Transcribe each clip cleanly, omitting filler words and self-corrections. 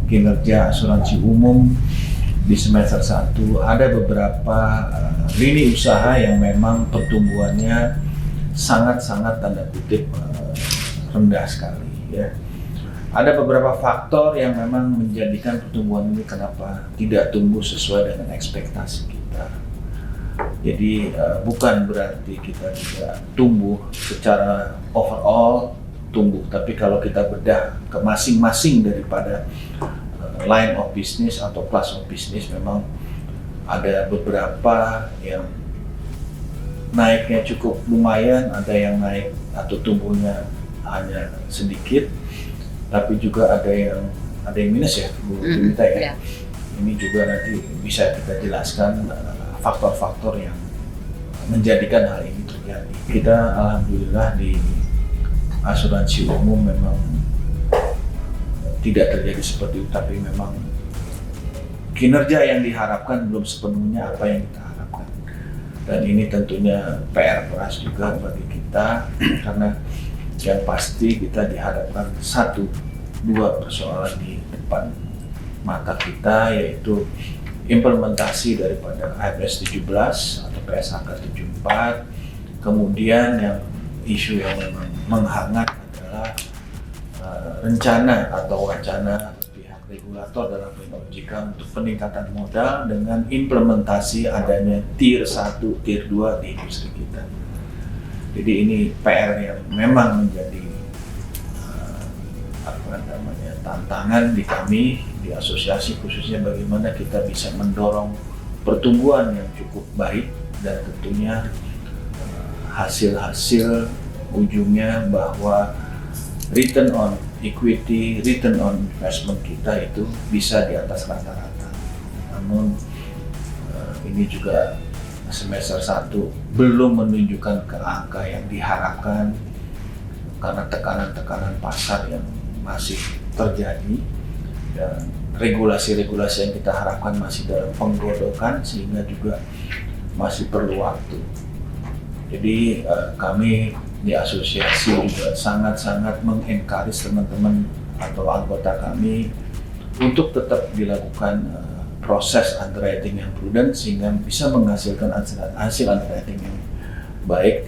kinerja asuransi umum di semester 1 ada beberapa lini usaha yang memang pertumbuhannya sangat-sangat tanda kutip rendah sekali ya. Ada beberapa faktor yang memang menjadikan pertumbuhan ini kenapa tidak tumbuh sesuai dengan ekspektasi kita. Jadi bukan berarti kita tidak tumbuh secara overall tumbuh, tapi kalau kita bedah ke masing-masing daripada line of business atau class of business memang ada beberapa yang naiknya cukup lumayan, ada yang naik atau tumbuhnya hanya sedikit, tapi juga ada yang minus ya Bu Junita ya. Ini juga nanti bisa kita jelaskan faktor-faktor yang menjadikan hal ini terjadi. Kita alhamdulillah di asuransi umum memang tidak terjadi seperti itu, tapi memang kinerja yang diharapkan belum sepenuhnya apa yang kita harapkan. Dan ini tentunya PR keras juga bagi kita karena yang pasti kita dihadapkan dua persoalan di depan mata kita, yaitu implementasi daripada IFRS 17 atau PSHK 74, kemudian yang isu yang memang menghangat adalah rencana atau wacana pihak regulator dalam OJK untuk peningkatan modal dengan implementasi adanya tier 1, tier 2 di industri kita. Jadi ini PR yang memang menjadi tantangan di kami di asosiasi, khususnya bagaimana kita bisa mendorong pertumbuhan yang cukup baik dan tentunya hasil-hasil ujungnya bahwa return on equity, return on investment kita itu bisa di atas rata-rata. Namun ini juga semester 1 belum menunjukkan ke angka yang diharapkan karena tekanan-tekanan pasar yang masih terjadi dan regulasi-regulasi yang kita harapkan masih dalam penggodokan sehingga juga masih perlu waktu. Jadi kami di asosiasi juga sangat-sangat mengencourage teman-teman atau anggota kami untuk tetap dilakukan proses underwriting yang prudent sehingga bisa menghasilkan hasil underwriting yang baik,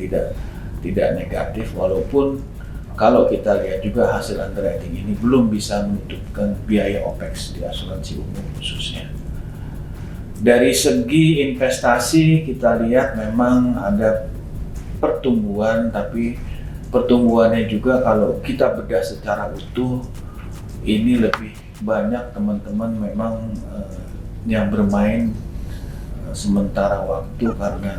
tidak negatif, walaupun kalau kita lihat juga hasil underwriting ini belum bisa menutupkan biaya OPEX di asuransi umum khususnya. Dari segi investasi kita lihat memang ada pertumbuhan, tapi pertumbuhannya juga kalau kita bedah secara utuh ini lebih banyak teman-teman memang yang bermain sementara waktu karena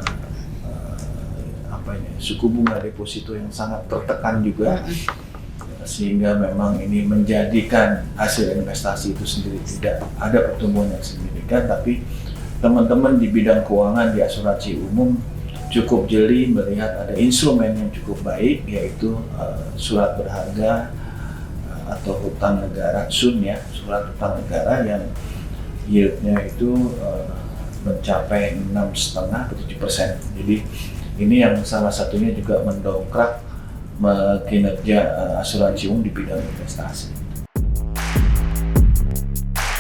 suku bunga deposito yang sangat tertekan juga, sehingga memang ini menjadikan hasil investasi itu sendiri tidak ada pertumbuhan yang signifikan. Tapi teman-teman di bidang keuangan di asuransi umum cukup jeli melihat ada instrumen yang cukup baik, yaitu surat berharga atau hutang negara SUN ya, surat hutang negara yang yieldnya itu mencapai 6,5-7%. Jadi ini yang salah satunya juga mendongkrak kinerja asuransi umum di bidang investasi.